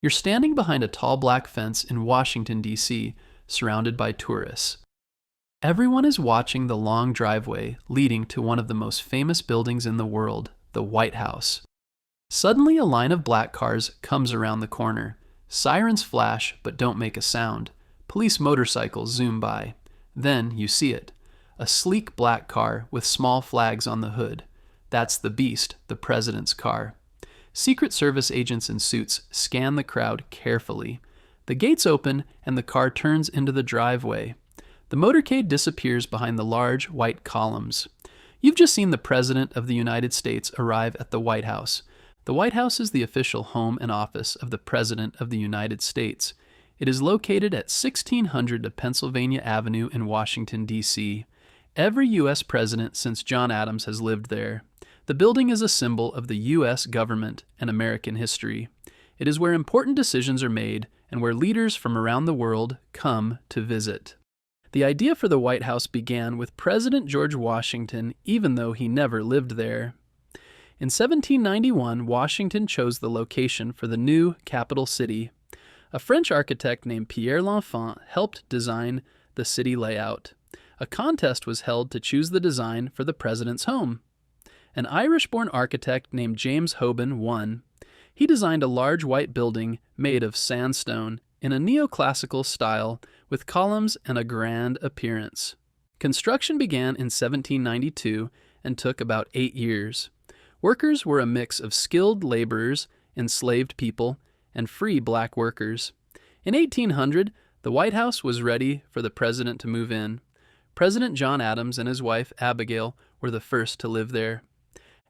You're standing behind a tall black fence in Washington, D.C., surrounded by tourists. Everyone is watching the long driveway leading to one of the most famous buildings in the world, the White House. Suddenly, a line of black cars comes around the corner. Sirens flash but don't make a sound. Police motorcycles zoom by. Then you see it. A sleek black car with small flags on the hood. That's the Beast, the president's car. Secret Service agents in suits scan the crowd carefully. The gates open and the car turns into the driveway. The motorcade disappears behind the large white columns. You've just seen the President of the United States arrive at the White House. The White House is the official home and office of the President of the United States. It is located at 1600 Pennsylvania Avenue in Washington, D.C. Every U.S. president since John Adams has lived there. The building is a symbol of the U.S. government and American history. It is where important decisions are made and where leaders from around the world come to visit. The idea for the White House began with President George Washington, even though he never lived there. In 1791, Washington chose the location for the new capital city. A French architect named Pierre L'Enfant helped design the city layout. A contest was held to choose the design for the president's home. An Irish-born architect named James Hoban won. He designed a large white building made of sandstone in a neoclassical style with columns and a grand appearance. Construction began in 1792 and took about 8 years. Workers were a mix of skilled laborers, enslaved people, and free black workers. In 1800, the White House was ready for the president to move in. President John Adams and his wife, Abigail, were the first to live there.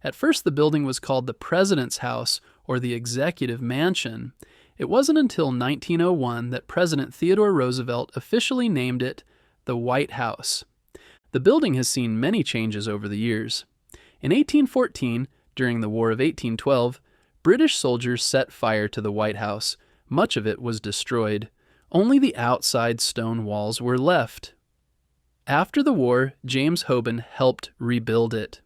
At first, the building was called the President's House or the Executive Mansion. It wasn't until 1901 that President Theodore Roosevelt officially named it the White House. The building has seen many changes over the years. In 1814, during the War of 1812, British soldiers set fire to the White House. Much of it was destroyed. Only the outside stone walls were left. After the war, James Hoban helped rebuild it.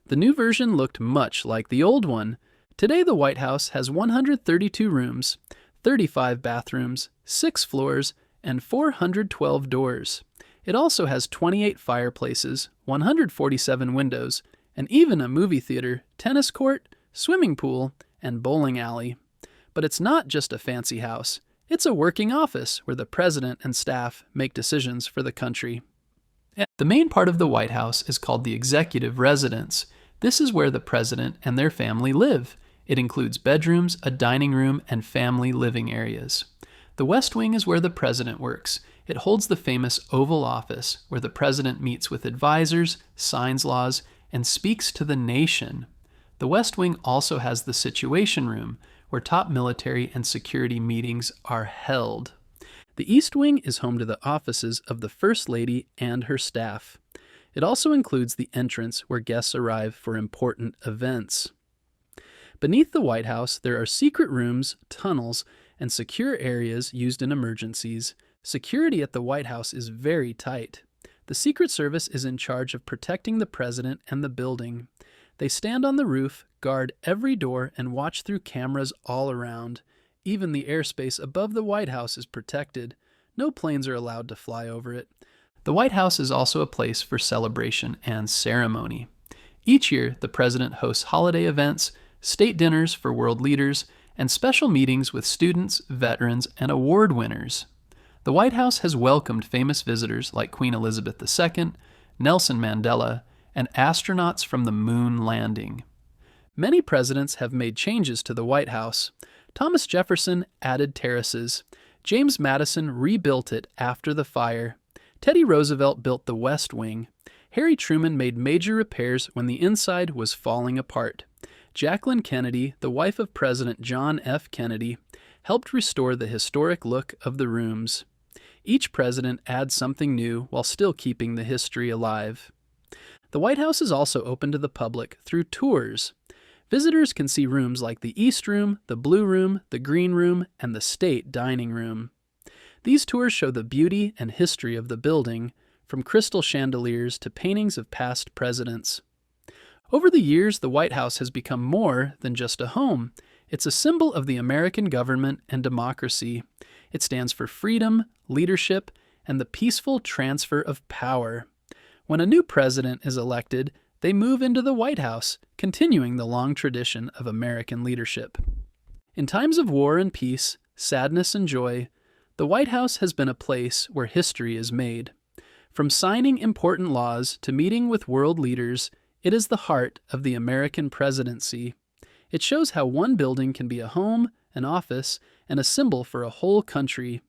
The new version looked much like the old one. Today, the White House has 132 rooms, 35 bathrooms, 6 floors, and 412 doors. It also has 28 fireplaces, 147 windows, and even a movie theater, tennis court, swimming pool, and bowling alley. But it's not just a fancy house. It's a working office where the president and staff make decisions for the country. The main part of the White House is called the executive residence. This is where the president and their family live. It includes bedrooms, a dining room, and family living areas. The West Wing is where the president works. It holds the famous Oval Office, where the president meets with advisors, signs laws, and speaks to the nation. The West Wing also has the Situation Room, where top military and security meetings are held. The East Wing is home to the offices of the First Lady and her staff. It also includes the entrance where guests arrive for important events. Beneath the White House, there are secret rooms, tunnels, and secure areas used in emergencies. Security at the White House is very tight. The Secret Service is in charge of protecting the president and the building. They stand on the roof, guard every door, and watch through cameras all around. Even the airspace above the White House is protected. No planes are allowed to fly over it. The White House is also a place for celebration and ceremony. Each year, the president hosts holiday events, state dinners for world leaders, and special meetings with students, veterans, and award winners. The White House has welcomed famous visitors like Queen Elizabeth II, Nelson Mandela, and astronauts from the moon landing. Many presidents have made changes to the White House. Thomas Jefferson added terraces. James Madison rebuilt it after the fire. Teddy Roosevelt built the West Wing. Harry Truman made major repairs when the inside was falling apart. Jacqueline Kennedy, the wife of President John F. Kennedy, helped restore the historic look of the rooms. Each president adds something new while still keeping the history alive. The White House is also open to the public through tours. Visitors can see rooms like the East Room, the Blue Room, the Green Room, and the State Dining Room. These tours show the beauty and history of the building, from crystal chandeliers to paintings of past presidents. Over the years, the White House has become more than just a home. It's a symbol of the American government and democracy. It stands for freedom, leadership, and the peaceful transfer of power. When a new president is elected, they move into the White House, continuing the long tradition of American leadership. In times of war and peace, sadness and joy, the White House has been a place where history is made. From signing important laws to meeting with world leaders, it is the heart of the American presidency. It shows how one building can be a home, an office, and a symbol for a whole country.